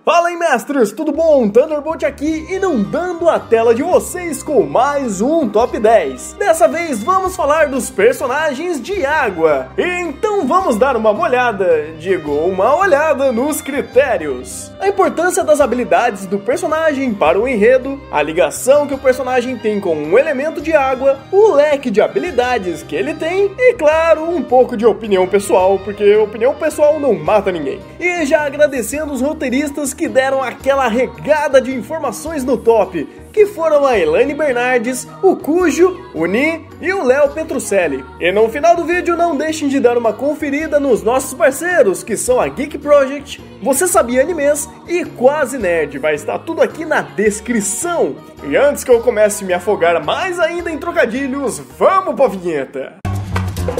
Fala aí, mestres, tudo bom? Thunderbolt aqui, inundando a tela de vocês com mais um Top 10. Dessa vez vamos falar dos personagens de água. Então vamos dar uma olhada nos critérios. A importância das habilidades do personagem para o enredo, a ligação que o personagem tem com um elemento de água, o leque de habilidades que ele tem e, claro, um pouco de opinião pessoal, porque opinião pessoal não mata ninguém. E já agradecendo os roteiristas que deram aquela regada de informações no top, que foram a Elaine Bernardes, o Cujo, o Ni e o Léo Petrucelli. E no final do vídeo não deixem de dar uma conferida nos nossos parceiros, que são a Geek Project, Você Sabia Animes e Quase Nerd. Vai estar tudo aqui na descrição. E antes que eu comece a me afogar mais ainda em trocadilhos, vamos pra vinheta.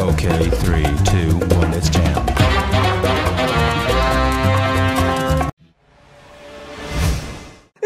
Ok, 3, 2, 1, let's jam.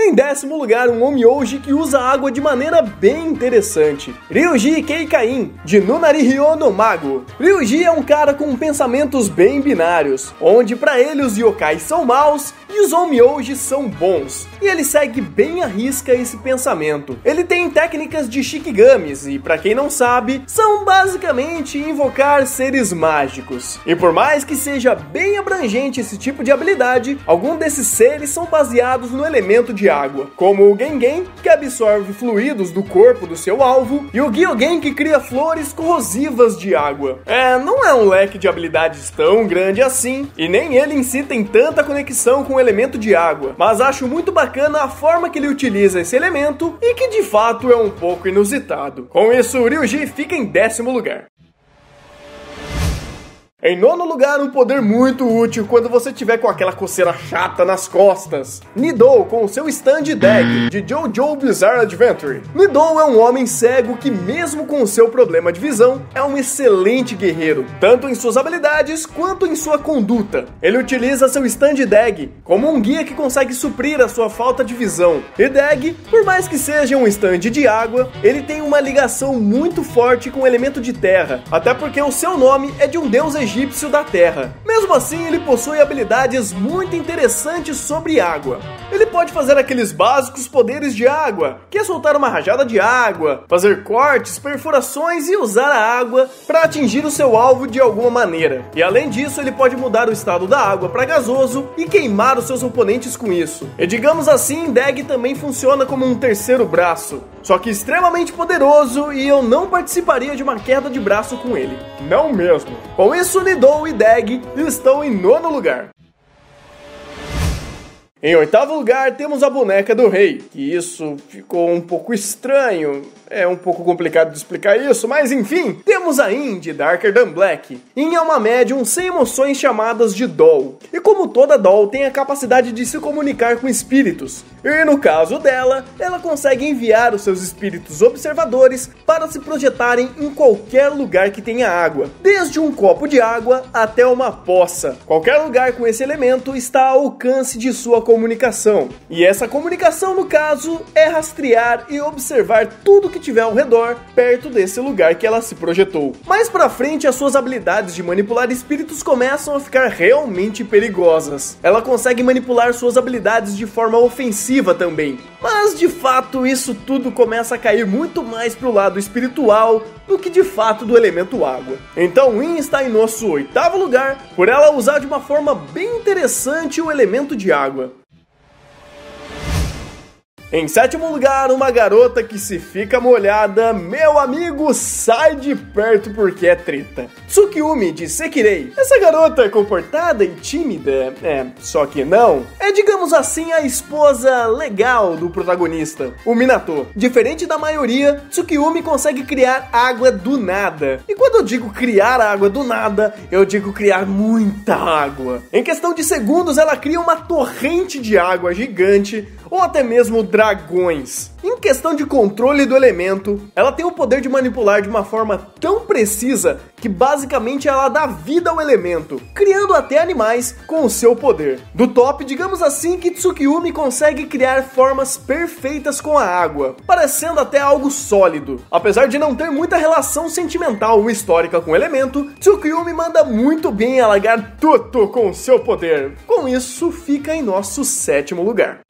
Em décimo lugar, um Onmyoji que usa água de maneira bem interessante. Ryuji Keikain, de Nunari Ryo no Mago. Ryuji é um cara com pensamentos bem binários, onde para ele os yokais são maus e os Onmyoji são bons. E ele segue bem à risca esse pensamento. Ele tem técnicas de Shikigamis e, para quem não sabe, são basicamente invocar seres mágicos. E por mais que seja bem abrangente esse tipo de habilidade, alguns desses seres são baseados no elemento de água, como o Gengen, que absorve fluidos do corpo do seu alvo, e o Gyogen, que cria flores corrosivas de água. Não é um leque de habilidades tão grande assim, e nem ele em si tem tanta conexão com o elemento de água, mas acho muito bacana a forma que ele utiliza esse elemento, e que de fato é um pouco inusitado. Com isso, Ryuji fica em décimo lugar. Em nono lugar, um poder muito útil quando você tiver com aquela coceira chata nas costas. Nidou com o seu Stand Dag, de JoJo Bizarre Adventure. Nidou é um homem cego que, mesmo com o seu problema de visão, é um excelente guerreiro, tanto em suas habilidades quanto em sua conduta. Ele utiliza seu Stand Dag como um guia que consegue suprir a sua falta de visão. E Dag, por mais que seja um stand de água, ele tem uma ligação muito forte com o elemento de terra, até porque o seu nome é de um deus egípcio da terra. Mesmo assim, ele possui habilidades muito interessantes sobre água. Ele pode fazer aqueles básicos poderes de água, que é soltar uma rajada de água, fazer cortes, perfurações e usar a água para atingir o seu alvo de alguma maneira. E além disso, ele pode mudar o estado da água para gasoso e queimar os seus oponentes com isso. E digamos assim, Dag também funciona como um terceiro braço, só que extremamente poderoso, e eu não participaria de uma queda de braço com ele. Não mesmo. Com isso, Nidou e Dag estão em nono lugar. Em oitavo lugar, temos a boneca do rei, que isso ficou um pouco estranho, é um pouco complicado de explicar isso, mas enfim, temos a Indy Darker Than Black. Yin é uma médium sem emoções chamadas de Doll, e como toda Doll tem a capacidade de se comunicar com espíritos, e no caso dela, ela consegue enviar os seus espíritos observadores para se projetarem em qualquer lugar que tenha água, desde um copo de água até uma poça. Qualquer lugar com esse elemento está ao alcance de sua comunicação, e essa comunicação, no caso, é rastrear e observar tudo que tiver ao redor, perto desse lugar que ela se projetou. Mais pra frente, as suas habilidades de manipular espíritos começam a ficar realmente perigosas. Ela consegue manipular suas habilidades de forma ofensiva também, mas de fato isso tudo começa a cair muito mais pro lado espiritual do que de fato do elemento água. Então Yin está em nosso oitavo lugar, por ela usar de uma forma bem interessante o elemento de água. Em sétimo lugar, uma garota que se fica molhada, meu amigo, sai de perto porque é treta. Tsukiyumi, de Sekirei. Essa garota é comportada e tímida, só que não. É, digamos assim, a esposa legal do protagonista, o Minato. Diferente da maioria, Tsukiyumi consegue criar água do nada. E quando eu digo criar água do nada, eu digo criar muita água. Em questão de segundos, ela cria uma torrente de água gigante, ou até mesmo dragões. Em questão de controle do elemento, ela tem o poder de manipular de uma forma tão precisa que basicamente ela dá vida ao elemento, criando até animais com o seu poder. Do top, digamos assim, que Tsukiyomi consegue criar formas perfeitas com a água, parecendo até algo sólido. Apesar de não ter muita relação sentimental ou histórica com o elemento, Tsukiyomi manda muito bem alagar tudo com o seu poder. Com isso, fica em nosso 7º lugar.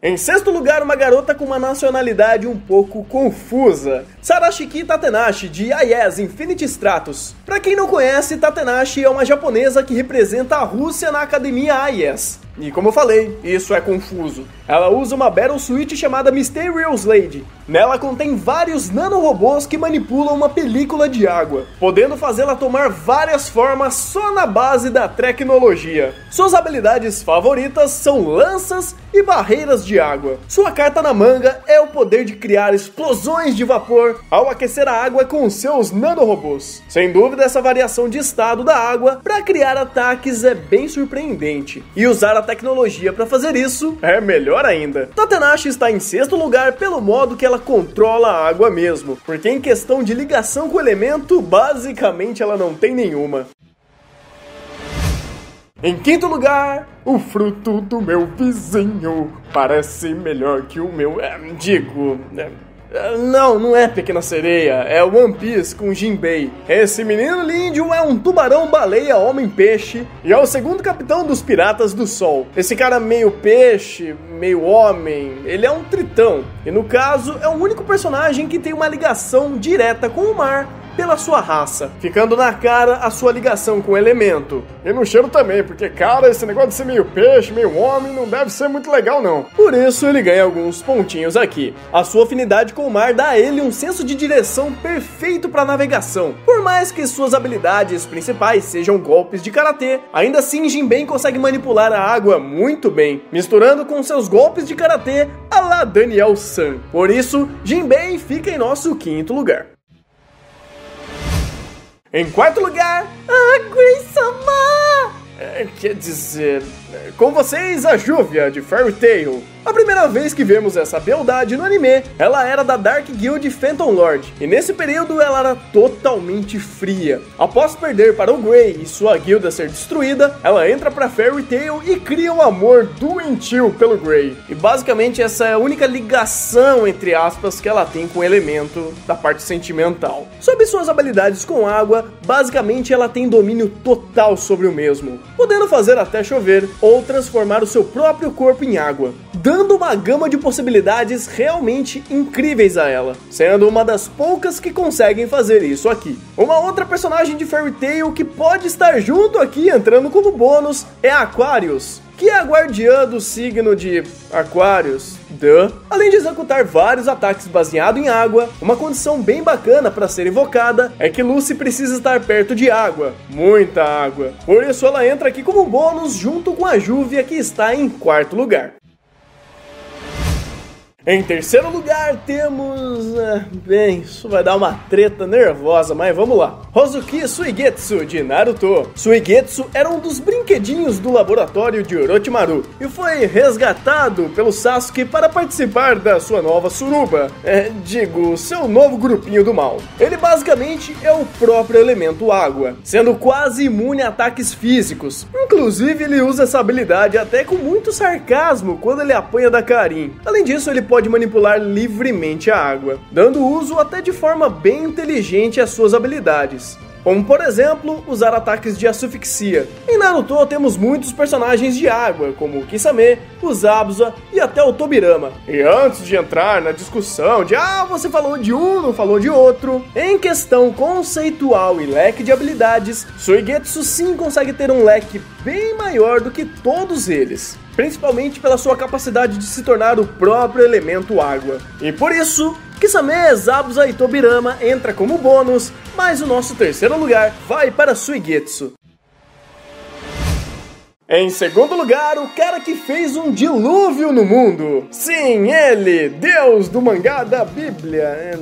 Em 6º lugar, uma garota com uma nacionalidade um pouco confusa, Sarashiki Tatenashi, de IS Infinity Stratos. Pra quem não conhece, Tatenashi é uma japonesa que representa a Rússia na academia IS. E como eu falei, isso é confuso. Ela usa uma Battle Suit chamada Mysterious Lady. Nela contém vários nanorobôs que manipulam uma película de água, podendo fazê-la tomar várias formas só na base da tecnologia. Suas habilidades favoritas são lanças e barreiras de água. Sua carta na manga é o poder de criar explosões de vapor ao aquecer a água com seus nanorobôs. Sem dúvida, essa variação de estado da água para criar ataques é bem surpreendente. E usar a tecnologia para fazer isso é melhor ainda. Tatenashi está em 6º lugar pelo modo que ela controla a água mesmo, porque em questão de ligação com o elemento, basicamente ela não tem nenhuma. Em 5º lugar, o fruto do meu vizinho parece melhor que o meu... Não é Pequena Sereia, é One Piece com Jinbei. Esse menino lindo é um tubarão-baleia homem-peixe e é o 2º capitão dos Piratas do Sol. Esse cara meio peixe, meio homem, ele é um tritão. E no caso, é o único personagem que tem uma ligação direta com o mar pela sua raça, ficando na cara a sua ligação com o elemento. E no cheiro também, porque, cara, esse negócio de ser meio peixe, meio homem, não deve ser muito legal, não. Por isso, ele ganha alguns pontinhos aqui. A sua afinidade com o mar dá a ele um senso de direção perfeito para navegação. Por mais que suas habilidades principais sejam golpes de karatê, ainda assim Jinbei consegue manipular a água muito bem, misturando com seus golpes de karatê a la Daniel San. Por isso, Jinbei fica em nosso 5º lugar. Em 4º lugar, a Grace-sama! Quer dizer, com vocês, a Juvia, de Fairy Tail. A primeira vez que vemos essa beldade no anime, ela era da Dark Guild Phantom Lord, e nesse período ela era totalmente fria. Após perder para o Grey e sua guilda ser destruída, ela entra para Fairy Tail e cria um amor doentio pelo Grey. E basicamente essa é a única ligação, entre aspas, que ela tem com o elemento da parte sentimental. Sobre suas habilidades com água, basicamente ela tem domínio total sobre o mesmo, podendo fazer até chover ou transformar o seu próprio corpo em água, dando uma gama de possibilidades realmente incríveis a ela, sendo uma das poucas que conseguem fazer isso aqui. Uma outra personagem de Fairy Tail que pode estar junto aqui, entrando como bônus, é a Aquarius, que é a guardiã do signo de Aquários. Além de executar vários ataques baseados em água, uma condição bem bacana para ser invocada é que Lucy precisa estar perto de água, muita água. Por isso ela entra aqui como bônus junto com a Juvia, que está em 4º lugar. Em 3º lugar temos... bem, isso vai dar uma treta nervosa, mas vamos lá. Hozuki Suigetsu, de Naruto. Suigetsu era um dos brinquedinhos do laboratório de Orochimaru e foi resgatado pelo Sasuke para participar da sua nova suruba. Seu novo grupinho do mal. Ele basicamente é o próprio elemento água, sendo quase imune a ataques físicos. Inclusive ele usa essa habilidade até com muito sarcasmo quando ele apanha da Karin. Além disso, ele pode manipular livremente a água, dando uso até de forma bem inteligente às suas habilidades, como por exemplo, usar ataques de asfixia. Em Naruto temos muitos personagens de água, como o Kisame, o Zabuza e até o Tobirama. E antes de entrar na discussão de você falou de um, não falou de outro, em questão conceitual e leque de habilidades, Suigetsu sim consegue ter um leque bem maior do que todos eles, principalmente pela sua capacidade de se tornar o próprio elemento água. E por isso, Kisame, Zabuza e Tobirama entra como bônus, mas o nosso 3º lugar vai para Suigetsu. Em 2º lugar, o cara que fez um dilúvio no mundo. Sim, ele, Deus do mangá da Bíblia.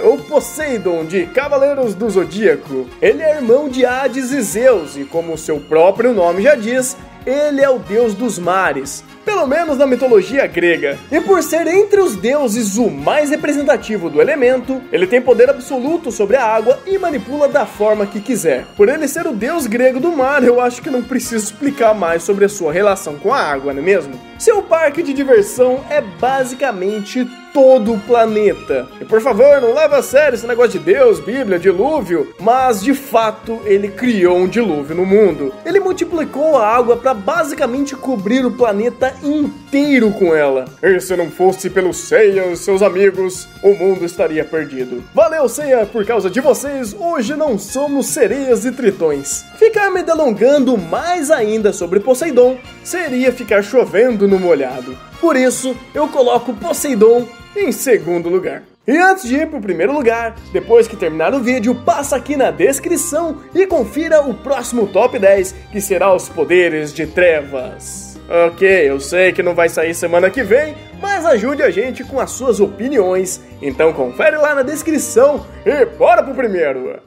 O Poseidon, de Cavaleiros do Zodíaco. Ele é irmão de Hades e Zeus, e como seu próprio nome já diz, ele é o deus dos mares, pelo menos na mitologia grega. E por ser entre os deuses o mais representativo do elemento, ele tem poder absoluto sobre a água e manipula da forma que quiser. Por ele ser o deus grego do mar, eu acho que não preciso explicar mais sobre a sua relação com a água, não é mesmo? Seu parque de diversão é basicamente todo o planeta. E por favor, não leva a sério esse negócio de Deus, Bíblia, dilúvio, mas de fato ele criou um dilúvio no mundo. Ele multiplicou a água para basicamente cobrir o planeta inteiro com ela. E se não fosse pelo Seiya e seus amigos, o mundo estaria perdido. Valeu, Seiya, por causa de vocês, hoje não somos sereias e tritões. Ficar me delongando mais ainda sobre Poseidon seria ficar chovendo no molhado. Por isso, eu coloco Poseidon em segundo lugar. E antes de ir pro primeiro lugar, depois que terminar o vídeo, passa aqui na descrição e confira o próximo top 10, que será os poderes de trevas. Ok, eu sei que não vai sair semana que vem, mas ajude a gente com as suas opiniões. Então confere lá na descrição e bora pro primeiro!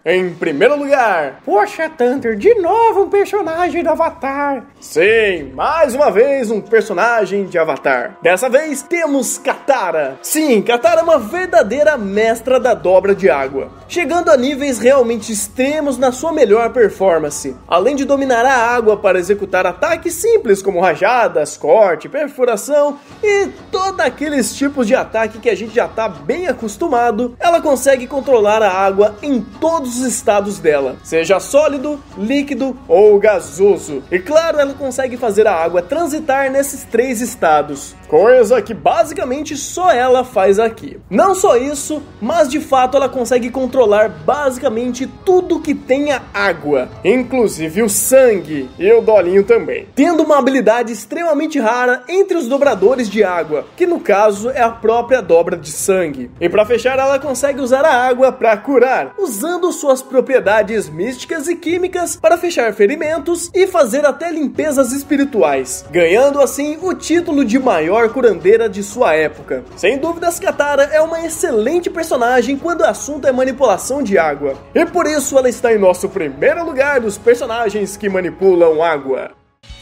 Em primeiro lugar... Poxa, Thunder, de novo um personagem do Avatar. Sim, mais uma vez um personagem de Avatar. Dessa vez temos Katara. Sim, Katara é uma verdadeira mestra da dobra de água, chegando a níveis realmente extremos na sua melhor performance. Além de dominar a água para executar ataques simples como rajadas, corte, perfuração e todos aqueles tipos de ataque que a gente já está bem acostumado, ela consegue controlar a água em todos os estados dela, seja sólido, líquido ou gasoso. E claro, ela consegue fazer a água transitar nesses três estados, coisa que basicamente só ela faz aqui. Não só isso, mas de fato ela consegue controlar basicamente tudo que tenha água, inclusive o sangue e o dolinho também, tendo uma habilidade extremamente rara entre os dobradores de água, que no caso é a própria dobra de sangue. E para fechar, ela consegue usar a água para curar, usando suas propriedades místicas e químicas para fechar ferimentos e fazer até limpezas espirituais, ganhando assim o título de maior curandeira de sua época. Sem dúvidas, Katara é uma excelente personagem quando o assunto é manipulação de água, e por isso ela está em nosso primeiro lugar dos personagens que manipulam água.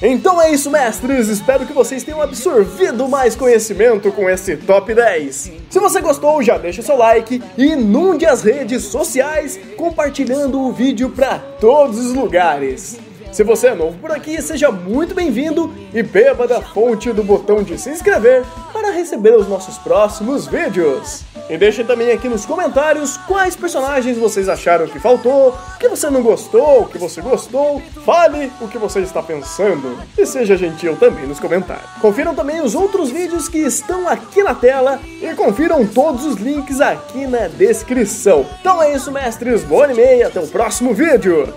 Então é isso, mestres, espero que vocês tenham absorvido mais conhecimento com esse top 10. Se você gostou, já deixa seu like e inunde as redes sociais compartilhando o vídeo para todos os lugares. Se você é novo por aqui, seja muito bem-vindo e beba da fonte do botão de se inscrever para receber os nossos próximos vídeos. E deixe também aqui nos comentários quais personagens vocês acharam que faltou, o que você não gostou, o que você gostou. Fale o que você está pensando e seja gentil também nos comentários. Confiram também os outros vídeos que estão aqui na tela e confiram todos os links aqui na descrição. Então é isso, mestres, bom anime e até o próximo vídeo.